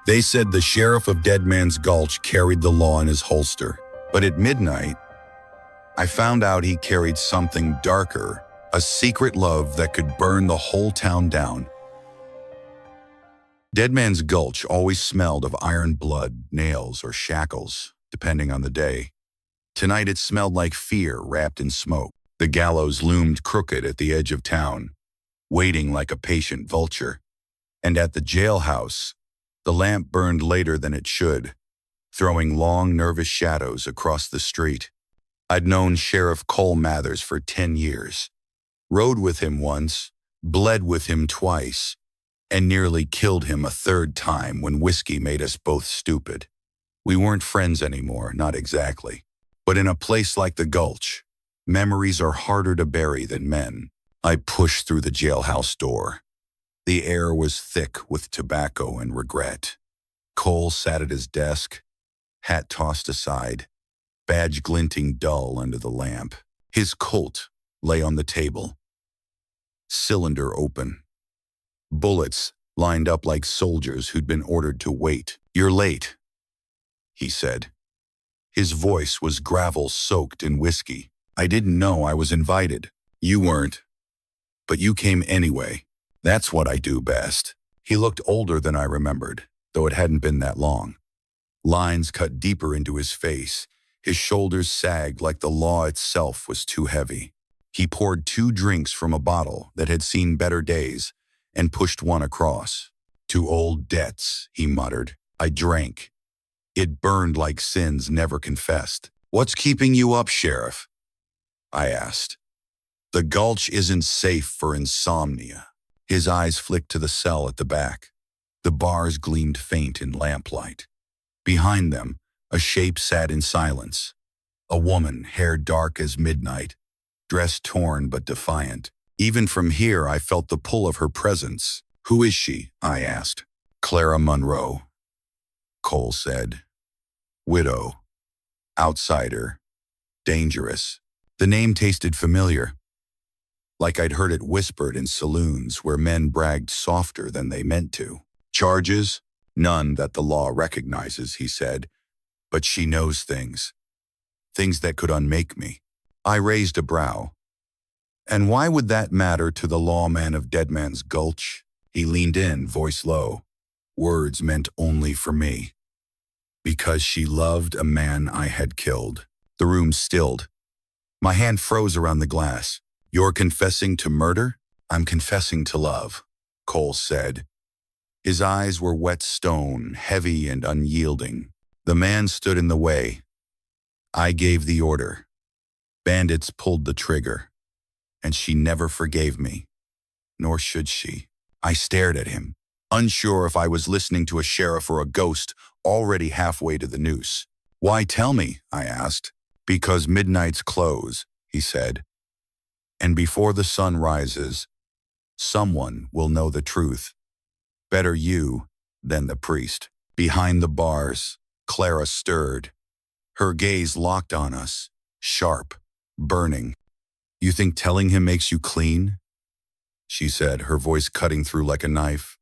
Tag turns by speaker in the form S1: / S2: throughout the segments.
S1: They said the sheriff of Deadman's Gulch carried the law in his holster. But at midnight, I found out he carried something darker, a secret love that could burn the whole town down. Deadman's Gulch always smelled of iron blood, nails, or shackles, depending on the day. Tonight it smelled like fear wrapped in smoke. The gallows loomed crooked at the edge of town, waiting like a patient vulture. And at the jailhouse, the lamp burned later than it should, throwing long, nervous shadows across the street. I'd known Sheriff Cole Mathers for 10 years, rode with him once, bled with him twice, and nearly killed him a third time when whiskey made us both stupid. We weren't friends anymore, not exactly. But in a place like the Gulch, memories are harder to bury than men. I pushed through the jailhouse door. The air was thick with tobacco and regret. Cole sat at his desk, hat tossed aside, badge glinting dull under the lamp. His Colt lay on the table, cylinder open. Bullets lined up like soldiers who'd been ordered to wait. "You're late," he said. His voice was gravel-soaked in whiskey. "I didn't know I was invited." "You weren't. But you came anyway. That's what I do best." He looked older than I remembered, though it hadn't been that long. Lines cut deeper into his face. His shoulders sagged like the law itself was too heavy. He poured 2 drinks from a bottle that had seen better days and pushed one across. "To old debts," he muttered. I drank. It burned like sins never confessed. "What's keeping you up, Sheriff?" I asked. "The Gulch isn't safe for insomnia." His eyes flicked to the cell at the back. The bars gleamed faint in lamplight. Behind them, a shape sat in silence. A woman, hair dark as midnight, dress torn but defiant. Even from here, I felt the pull of her presence. "Who is she?" I asked. "Clara Monroe," Cole said. "Widow. Outsider. Dangerous." The name tasted familiar, like I'd heard it whispered in saloons where men bragged softer than they meant to. "Charges? None that the law recognizes," he said. "But she knows things. Things that could unmake me." I raised a brow. "And why would that matter to the lawman of Deadman's Gulch?" He leaned in, voice low. Words meant only for me. "Because she loved a man I had killed." The room stilled. My hand froze around the glass. "You're confessing to murder?" "I'm confessing to love," Cole said. His eyes were wet stone, heavy and unyielding. The man stood in the way. I gave the order. Bandits pulled the trigger. And she never forgave me. Nor should she. I stared at him, unsure if I was listening to a sheriff or a ghost, already halfway to the noose. "Why tell me?" I asked. "Because midnight's close," he said. "And before the sun rises, someone will know the truth. Better you than the priest." Behind the bars, Clara stirred. Her gaze locked on us, sharp, burning. "You think telling him makes you clean?" she said, her voice cutting through like a knife.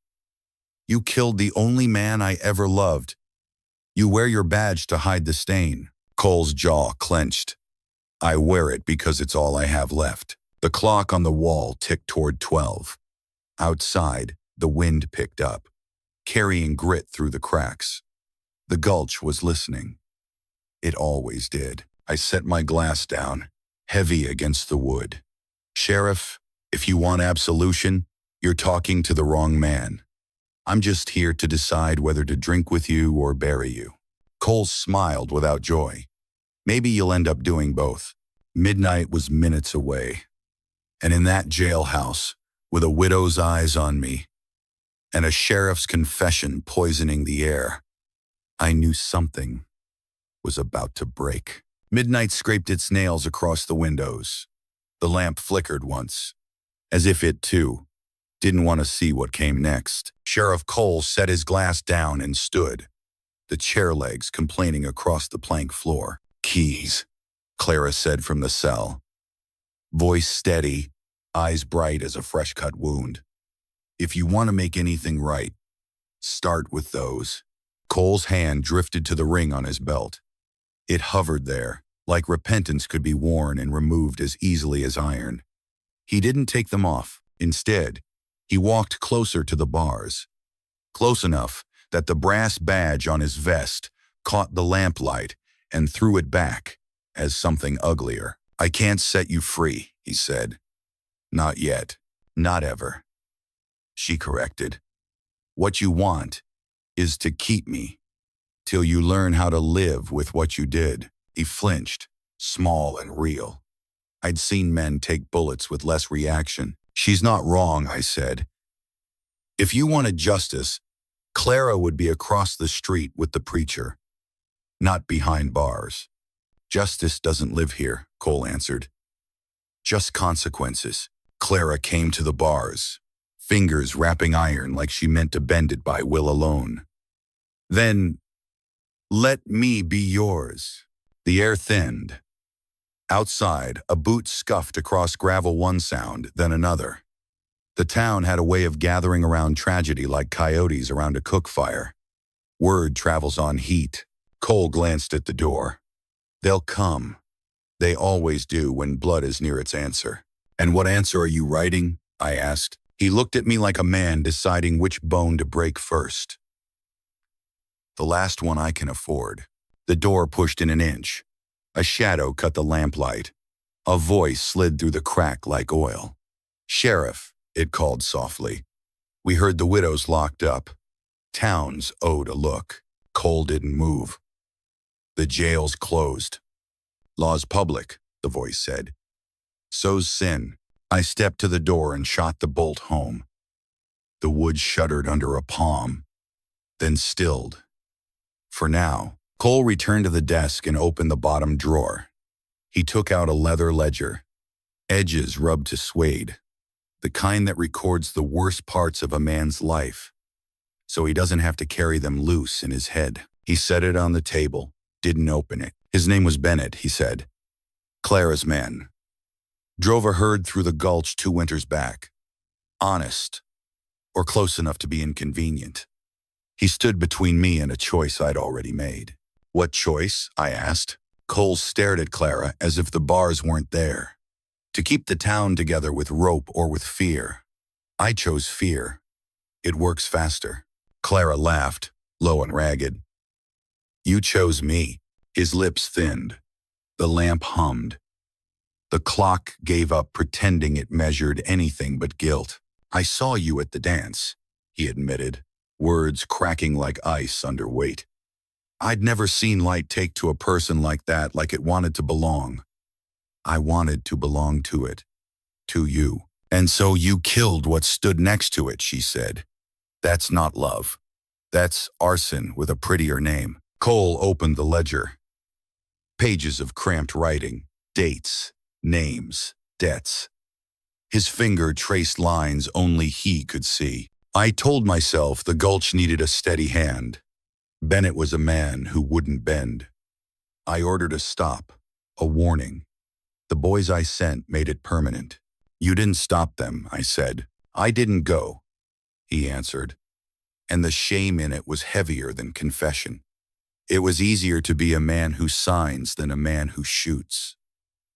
S1: "You killed the only man I ever loved. You wear your badge to hide the stain." Cole's jaw clenched. "I wear it because it's all I have left." The clock on the wall ticked toward 12. Outside, the wind picked up, carrying grit through the cracks. The Gulch was listening. It always did. I set my glass down, heavy against the wood. "Sheriff, if you want absolution, you're talking to the wrong man. I'm just here to decide whether to drink with you or bury you." Cole smiled without joy. "Maybe you'll end up doing both." Midnight was minutes away. And in that jailhouse, with a widow's eyes on me, and a sheriff's confession poisoning the air, I knew something was about to break. Midnight scraped its nails across the windows. The lamp flickered once, as if it, too, didn't want to see what came next. Sheriff Cole set his glass down and stood, the chair legs complaining across the plank floor. "Keys," Clara said from the cell. Voice steady, eyes bright as a fresh-cut wound. "If you want to make anything right, start with those." Cole's hand drifted to the ring on his belt. It hovered there, like repentance could be worn and removed as easily as iron. He didn't take them off. Instead, he walked closer to the bars, close enough that the brass badge on his vest caught the lamplight and threw it back as something uglier. "I can't set you free," he said. "Not yet. Not ever." She corrected. "What you want is to keep me, till you learn how to live with what you did." He flinched, small and real. I'd seen men take bullets with less reaction. "She's not wrong," I said. "If you wanted justice, Clara would be across the street with the preacher, not behind bars." "Justice doesn't live here," Cole answered. "Just consequences." Clara came to the bars, fingers wrapping iron like she meant to bend it by will alone. "Then, let me be yours." The air thinned. Outside, a boot scuffed across gravel one sound, then another. The town had a way of gathering around tragedy like coyotes around a cook fire. Word travels on heat. Cole glanced at the door. "They'll come. They always do when blood is near its answer." "And what answer are you writing?" I asked. He looked at me like a man deciding which bone to break first. "The last one I can afford." The door pushed in an inch. A shadow cut the lamplight. A voice slid through the crack like oil. "Sheriff," it called softly. "We heard the widow's locked up. Towns owed a look." Cole didn't move. "The jail's closed." "Law's public," the voice said. "So's sin." I stepped to the door and shot the bolt home. The wood shuddered under a palm, then stilled. For now, Cole returned to the desk and opened the bottom drawer. He took out a leather ledger, edges rubbed to suede, the kind that records the worst parts of a man's life, so he doesn't have to carry them loose in his head. He set it on the table, didn't open it. "His name was Bennett," he said. "Clara's man. Drove a herd through the Gulch 2 winters back. Honest, or close enough to be inconvenient. He stood between me and a choice I'd already made." "What choice?" I asked. Cole stared at Clara as if the bars weren't there. "To keep the town together with rope or with fear. I chose fear. It works faster." Clara laughed, low and ragged. "You chose me." His lips thinned. The lamp hummed. The clock gave up pretending it measured anything but guilt. "I saw you at the dance," he admitted, words cracking like ice under weight. "I'd never seen light take to a person like that, like it wanted to belong. I wanted to belong to it. To you. And so you killed what stood next to it," she said. "That's not love. That's arson with a prettier name." Cole opened the ledger. Pages of cramped writing, dates, names, debts. His finger traced lines only he could see. I told myself the Gulch needed a steady hand. Bennett was a man who wouldn't bend. I ordered a stop, a warning. The boys I sent made it permanent. "You didn't stop them," I said. "I didn't go," he answered. And the shame in it was heavier than confession. It was easier to be a man who signs than a man who shoots.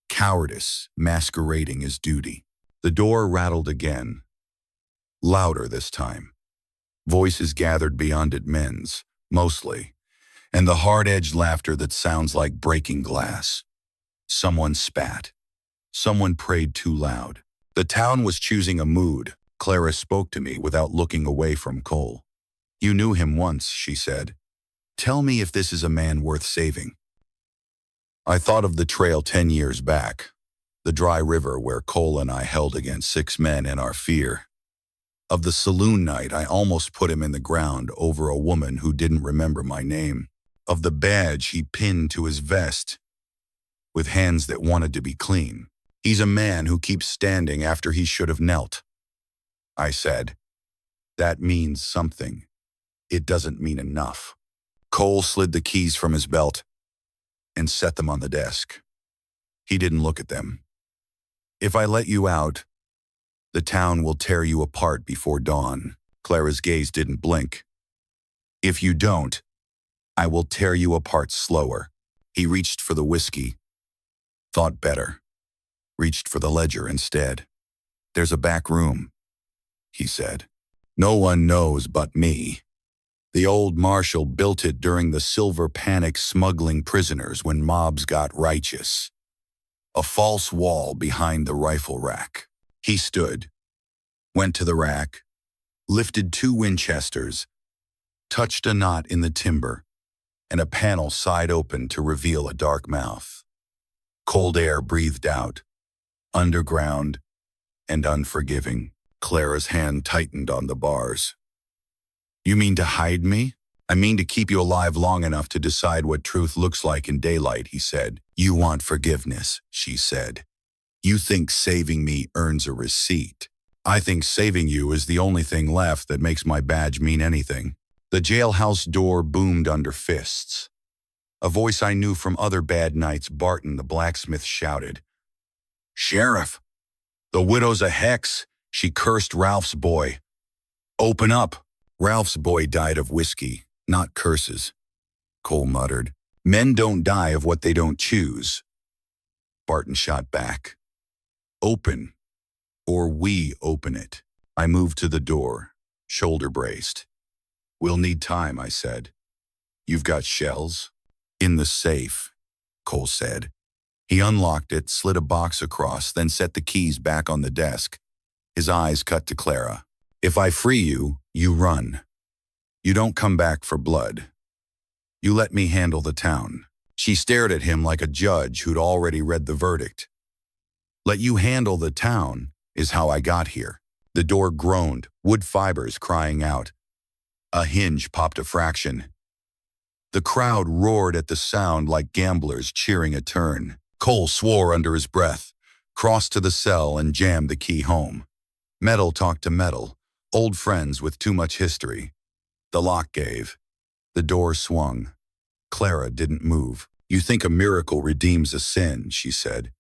S1: Cowardice masquerading as duty. The door rattled again. Louder this time. Voices gathered beyond it, men's, mostly, and the hard-edged laughter that sounds like breaking glass. Someone spat. Someone prayed too loud. The town was choosing a mood. Clara spoke to me without looking away from Cole. "You knew him once," she said. "Tell me if this is a man worth saving." I thought of the trail 10 years back, the dry river where Cole and I held against 6 men in our fear. Of the saloon night I almost put him in the ground over a woman who didn't remember my name. Of the badge he pinned to his vest with hands that wanted to be clean. "He's a man who keeps standing after he should have knelt," I said. "That means something. It doesn't mean enough." Cole slid the keys from his belt and set them on the desk. He didn't look at them. "If I let you out, the town will tear you apart before dawn." Clara's gaze didn't blink. "If you don't, I will tear you apart slower. He reached for the whiskey, thought better, reached for the ledger instead. There's a back room, he said. No one knows but me. The old marshal built it during the silver panic smuggling prisoners when mobs got righteous. A false wall behind the rifle rack. He stood, went to the rack, lifted 2 Winchesters, touched a knot in the timber, and a panel side open to reveal a dark mouth. Cold air breathed out, underground and unforgiving. Clara's hand tightened on the bars. You mean to hide me? I mean to keep you alive long enough to decide what truth looks like in daylight, he said. You want forgiveness, she said. You think saving me earns a receipt. I think saving you is the only thing left that makes my badge mean anything. The jailhouse door boomed under fists. A voice I knew from other bad nights, Barton the blacksmith shouted. Sheriff, the widow's a hex. She cursed Ralph's boy. Open up. Ralph's boy died of whiskey, not curses, Cole muttered. Men don't die of what they don't choose. Barton shot back. Open, or we open it. I moved to the door, shoulder braced. We'll need time, I said. You've got shells? In the safe, Cole said. He unlocked it, slid a box across, then set the keys back on the desk. His eyes cut to Clara. If I free you, you run. You don't come back for blood. You let me handle the town. She stared at him like a judge who'd already read the verdict. Let you handle the town is how I got here. The door groaned, wood fibers crying out. A hinge popped a fraction. The crowd roared at the sound like gamblers cheering a turn. Cole swore under his breath, crossed to the cell and jammed the key home. Metal talked to metal, old friends with too much history. The lock gave. The door swung. Clara didn't move. You think a miracle redeems a sin, she said.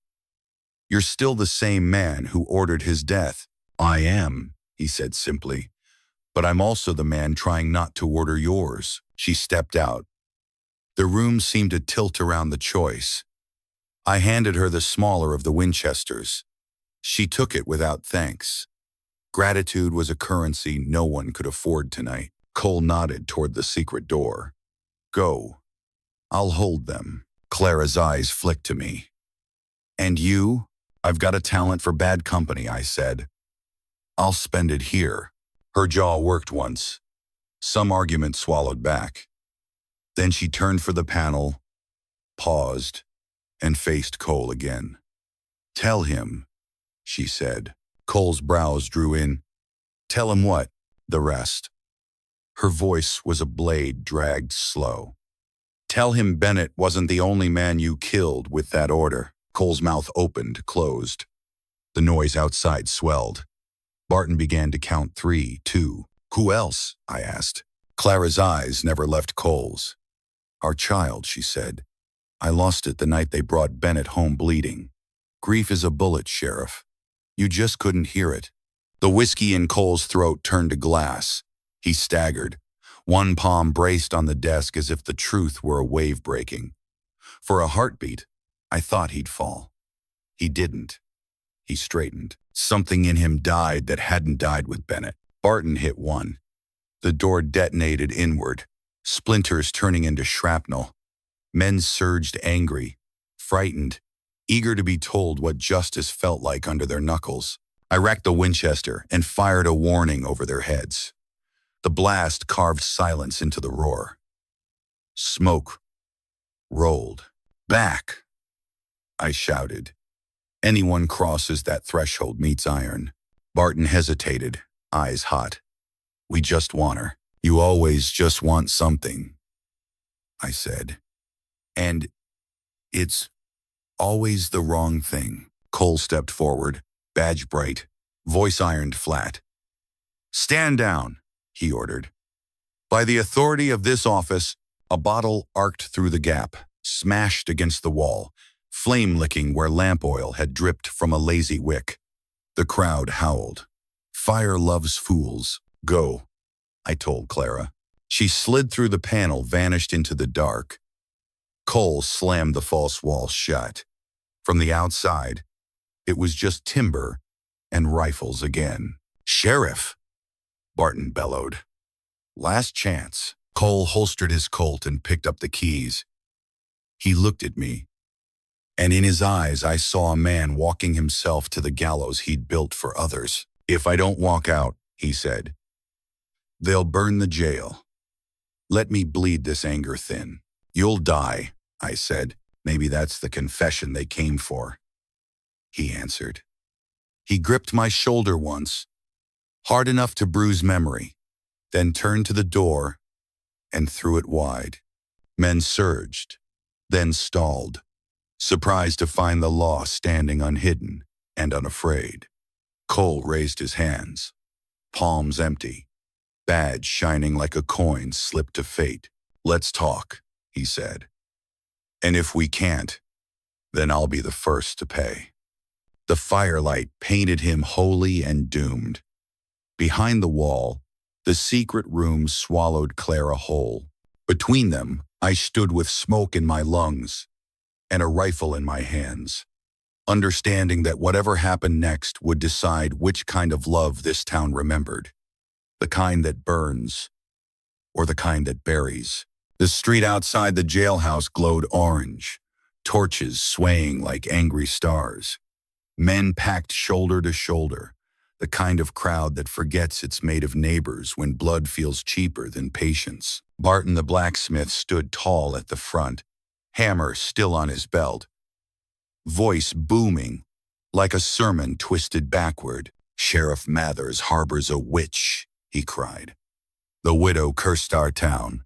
S1: You're still the same man who ordered his death. I am, he said simply. But I'm also the man trying not to order yours. She stepped out. The room seemed to tilt around the choice. I handed her the smaller of the Winchesters. She took it without thanks. Gratitude was a currency no one could afford tonight. Cole nodded toward the secret door. Go. I'll hold them. Clara's eyes flicked to me. And you? I've got a talent for bad company, I said. I'll spend it here. Her jaw worked once. Some argument swallowed back. Then she turned for the panel, paused, and faced Cole again. Tell him, she said. Cole's brows drew in. Tell him what? The rest. Her voice was a blade dragged slow. Tell him Bennett wasn't the only man you killed with that order. Cole's mouth opened, closed. The noise outside swelled. Barton began to count 3, 2. Who else? I asked. Clara's eyes never left Cole's. Our child, she said. I lost it the night they brought Bennett home bleeding. Grief is a bullet, Sheriff. You just couldn't hear it. The whiskey in Cole's throat turned to glass. He staggered. One palm braced on the desk as if the truth were a wave breaking. For a heartbeat, I thought he'd fall. He didn't. He straightened. Something in him died that hadn't died with Bennett. Barton hit one. The door detonated inward, splinters turning into shrapnel. Men surged angry, frightened, eager to be told what justice felt like under their knuckles. I racked the Winchester and fired a warning over their heads. The blast carved silence into the roar. Smoke rolled. Back, I shouted. Anyone crosses that threshold meets iron. Barton hesitated, eyes hot. We just want her. You always just want something, I said. And it's always the wrong thing. Cole stepped forward, badge bright, voice ironed flat. Stand down, he ordered. By the authority of this office, a bottle arced through the gap, smashed against the wall, flame licking where lamp oil had dripped from a lazy wick. The crowd howled. Fire loves fools. Go, I told Clara. She slid through the panel, vanished into the dark. Cole slammed the false wall shut. From the outside, it was just timber and rifles again. "Sheriff!" Barton bellowed. "Last chance." Cole holstered his Colt and picked up the keys. He looked at me, and in his eyes I saw a man walking himself to the gallows he'd built for others. "If I don't walk out," he said, "they'll burn the jail. Let me bleed this anger thin." "You'll die," I said. "Maybe that's the confession they came for," he answered. He gripped my shoulder once, hard enough to bruise memory, then turned to the door and threw it wide. Men surged, then stalled, surprised to find the law standing unhidden and unafraid. Cole raised his hands, palms empty, badge shining like a coin slipped to fate. "Let's talk," he said. "And if we can't, then I'll be the first to pay." The firelight painted him holy and doomed. Behind the wall, the secret room swallowed Clara whole. Between them, I stood with smoke in my lungs and a rifle in my hands, understanding that whatever happened next would decide which kind of love this town remembered. The kind that burns, or the kind that buries. The street outside the jailhouse glowed orange, torches swaying like angry stars. Men packed shoulder to shoulder, the kind of crowd that forgets it's made of neighbors when blood feels cheaper than patience. Barton the blacksmith stood tall at the front, hammer still on his belt, voice booming like a sermon twisted backward. "Sheriff Mathers harbors a witch," he cried. "The widow cursed our town.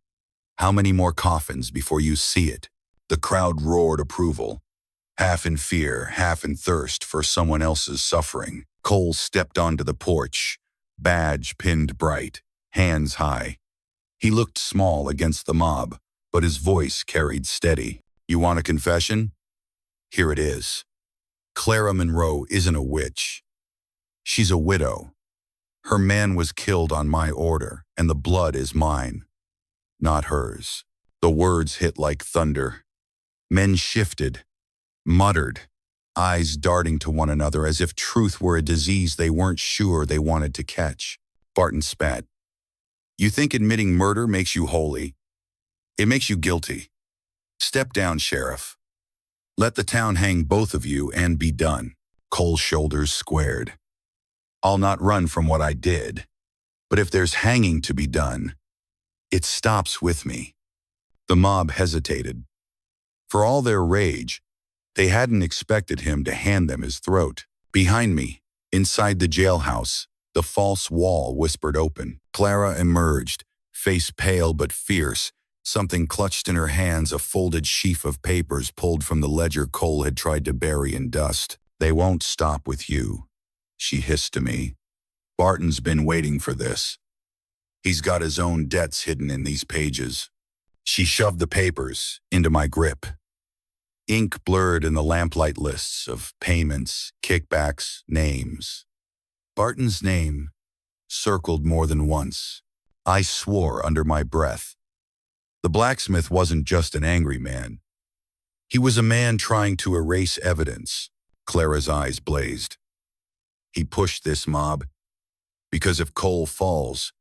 S1: How many more coffins before you see it?" The crowd roared approval, half in fear, half in thirst for someone else's suffering. Cole stepped onto the porch, badge pinned bright, hands high. He looked small against the mob, but his voice carried steady. "You want a confession? Here it is. Clara Monroe isn't a witch. She's a widow. Her man was killed on my order, and the blood is mine, not hers." The words hit like thunder. Men shifted, muttered, eyes darting to one another as if truth were a disease they weren't sure they wanted to catch. Barton spat. "You think admitting murder makes you holy? It makes you guilty. Step down, Sheriff. Let the town hang both of you and be done." Cole's shoulders squared. "I'll not run from what I did, but if there's hanging to be done, it stops with me." The mob hesitated. For all their rage, they hadn't expected him to hand them his throat. Behind me, inside the jailhouse, the false wall whispered open. Clara emerged, face pale but fierce, something clutched in her hands, a folded sheaf of papers pulled from the ledger Cole had tried to bury in dust. "They won't stop with you," she hissed to me. "Barton's been waiting for this. He's got his own debts hidden in these pages." She shoved the papers into my grip. Ink blurred in the lamplight lists of payments, kickbacks, names. Barton's name circled more than once. I swore under my breath. The blacksmith wasn't just an angry man. He was a man trying to erase evidence. Clara's eyes blazed. "He pushed this mob, because if Cole falls,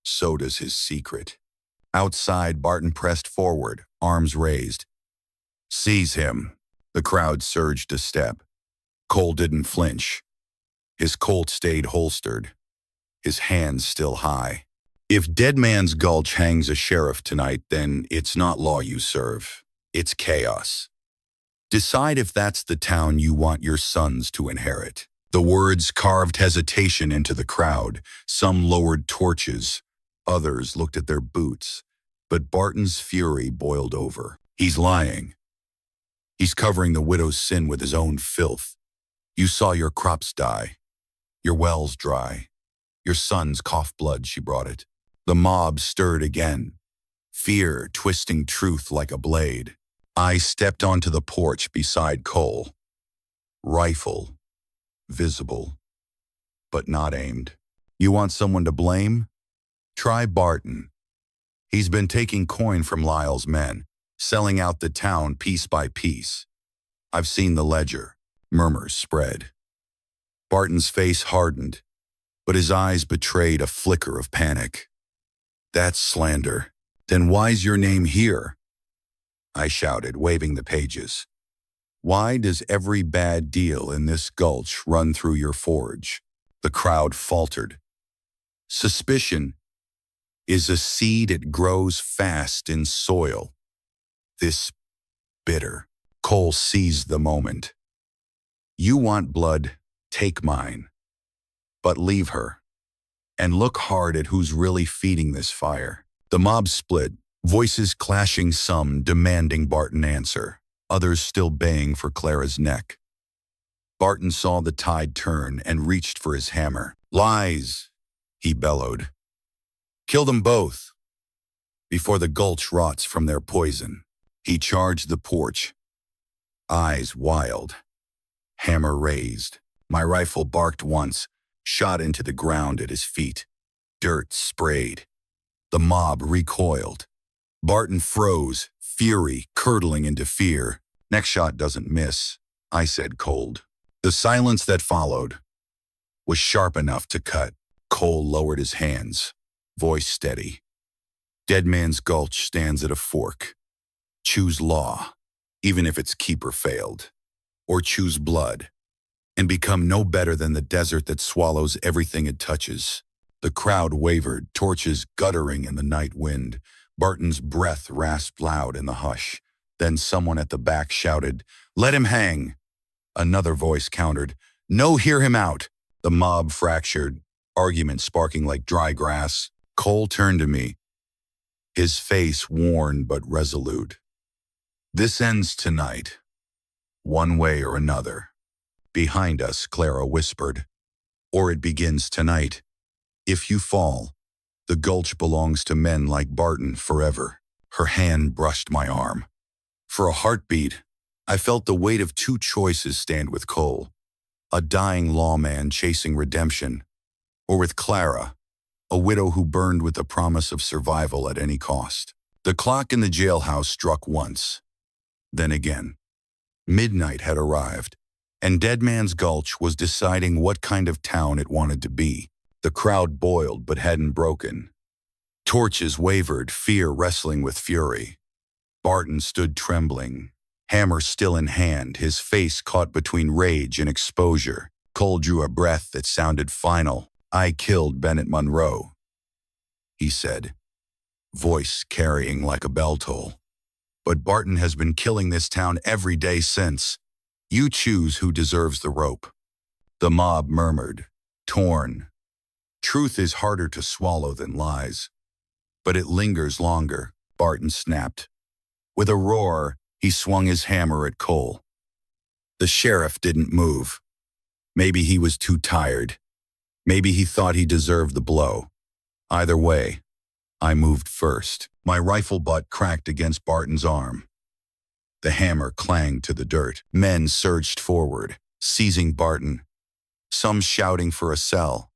S1: so does his secret." Outside, Barton pressed forward, arms raised. "Seize him." The crowd surged a step. Cole didn't flinch. His Colt stayed holstered, his hands still high. "If Deadman's Gulch hangs a sheriff tonight, then it's not law you serve. It's chaos. Decide if that's the town you want your sons to inherit." The words carved hesitation into the crowd. Some lowered torches. Others looked at their boots. But Barton's fury boiled over. "He's lying. He's covering the widow's sin with his own filth. You saw your crops die, your wells dry, your sons cough blood," she brought it. The mob stirred again, fear twisting truth like a blade. I stepped onto the porch beside Cole. Rifle, visible, but not aimed. "You want someone to blame? Try Barton. He's been taking coin from Lyle's men, selling out the town piece by piece. I've seen the ledger. Murmurs spread. Barton's face hardened, but his eyes betrayed a flicker of panic. That's slander. Then why's your name here? I shouted, waving the pages. Why does every bad deal in this gulch run through your forge? The crowd faltered. Suspicion is a seed, it grows fast in soil. This bitter. Cole seized the moment. You want blood, take mine. But leave her. And look hard at who's really feeding this fire. The mob split, voices clashing, some demanding Barton answer, others still baying for Clara's neck. Barton saw the tide turn and reached for his hammer. Lies, he bellowed. Kill them both. Before the gulch rots from their poison. He charged the porch, eyes wild, hammer raised. My rifle barked once, shot into the ground at his feet. Dirt sprayed. The mob recoiled. Barton froze, fury curdling into fear. Next shot doesn't miss, I said cold. The silence that followed was sharp enough to cut. Cole lowered his hands, voice steady. Deadman's Gulch stands at a fork. Choose law, even if its keeper failed. Or choose blood, and become no better than the desert that swallows everything it touches. The crowd wavered, torches guttering in the night wind. Barton's breath rasped loud in the hush. Then someone at the back shouted, "Let him hang!" Another voice countered, "No, hear him out!" The mob fractured, argument sparking like dry grass. Cole turned to me, his face worn but resolute. This ends tonight, one way or another. Behind us, Clara whispered. Or it begins tonight. If you fall, the gulch belongs to men like Barton forever. Her hand brushed my arm. For a heartbeat, I felt the weight of two choices stand with Cole. A dying lawman chasing redemption, or with Clara, a widow who burned with the promise of survival at any cost. The clock in the jailhouse struck once, then again. Midnight had arrived, and Deadman's Gulch was deciding what kind of town it wanted to be. The crowd boiled but hadn't broken. Torches wavered, fear wrestling with fury. Barton stood trembling, hammer still in hand, his face caught between rage and exposure. Cole drew a breath that sounded final. I killed Bennett Monroe, he said, voice carrying like a bell toll. But Barton has been killing this town every day since. You choose who deserves the rope. The mob murmured, torn. Truth is harder to swallow than lies, but it lingers longer, Barton snapped. With a roar, he swung his hammer at Cole. The sheriff didn't move. Maybe he was too tired. Maybe he thought he deserved the blow. Either way, I moved first. My rifle butt cracked against Barton's arm. The hammer clanged to the dirt. Men surged forward, seizing Barton, some shouting for a cell,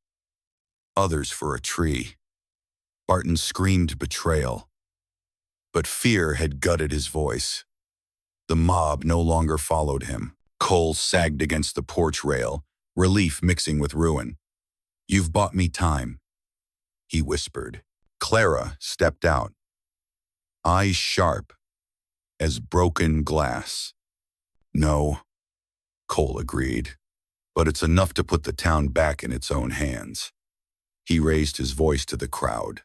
S1: others for a tree. Barton screamed betrayal, but fear had gutted his voice. The mob no longer followed him. Cole sagged against the porch rail, relief mixing with ruin. You've bought me time, he whispered. Clara stepped out, eyes sharp as broken glass. No, Cole agreed, but it's enough to put the town back in its own hands. He raised his voice to the crowd.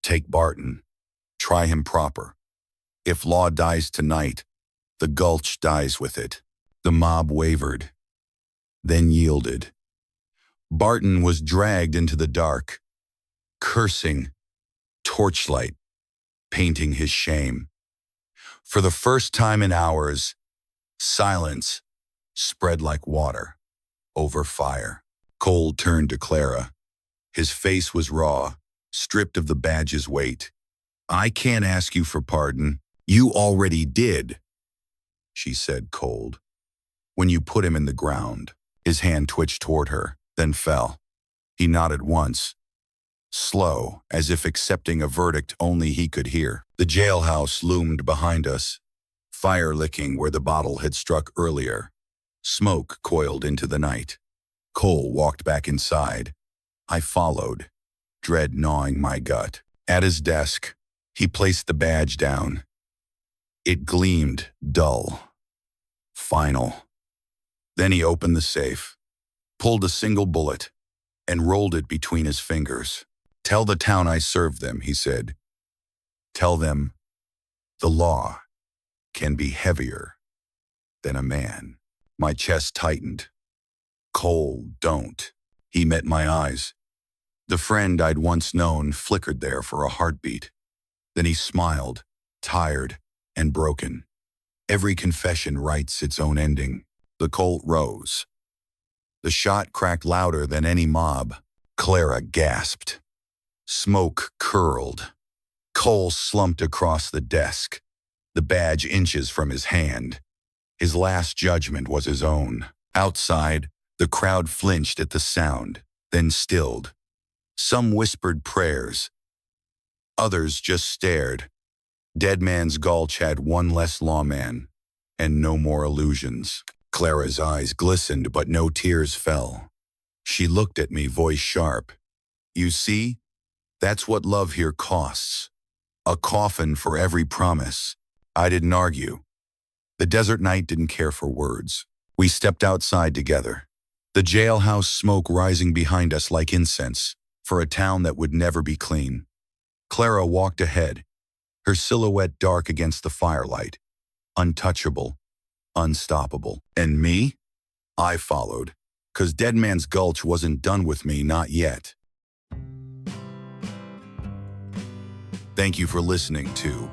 S1: Take Barton. Try him proper. If law dies tonight, the gulch dies with it. The mob wavered, then yielded. Barton was dragged into the dark, cursing, torchlight, painting his shame. For the first time in hours, silence spread like water over fire. Cole turned to Clara. His face was raw, stripped of the badge's weight. I can't ask you for pardon. You already did, she said cold. When you put him in the ground. His hand twitched toward her, then fell. He nodded once, slow, as if accepting a verdict only he could hear. The jailhouse loomed behind us, fire licking where the bottle had struck earlier. Smoke coiled into the night. Cole walked back inside. I followed, dread gnawing my gut. At his desk, he placed the badge down. It gleamed dull, final. Then he opened the safe, pulled a single bullet, and rolled it between his fingers. "Tell the town I served them," he said. "Tell them the law can be heavier than a man." My chest tightened. "Cole, don't." He met my eyes. The friend I'd once known flickered there for a heartbeat. Then he smiled, tired and broken. Every confession writes its own ending. The Colt rose. The shot cracked louder than any mob. Clara gasped. Smoke curled. Cole slumped across the desk, the badge inches from his hand. His last judgment was his own. Outside, the crowd flinched at the sound, then stilled. Some whispered prayers. Others just stared. Deadman's Gulch had one less lawman, and no more illusions. Clara's eyes glistened, but no tears fell. She looked at me, voice sharp. "You see? That's what love here costs. A coffin for every promise." I didn't argue. The desert night didn't care for words. We stepped outside together. The jailhouse smoke rising behind us like incense, for a town that would never be clean. Clara walked ahead, her silhouette dark against the firelight, untouchable, unstoppable. And me? I followed, 'cause Deadman's Gulch wasn't done with me, not yet. Thank you for listening to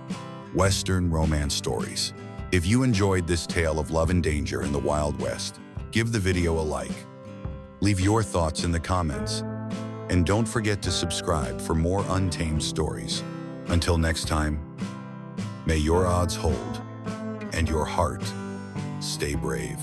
S1: Western Romance Stories. If you enjoyed this tale of love and danger in the Wild West, give the video a like. Leave your thoughts in the comments. And don't forget to subscribe for more untamed stories. Until next time, may your odds hold and your heart stay brave.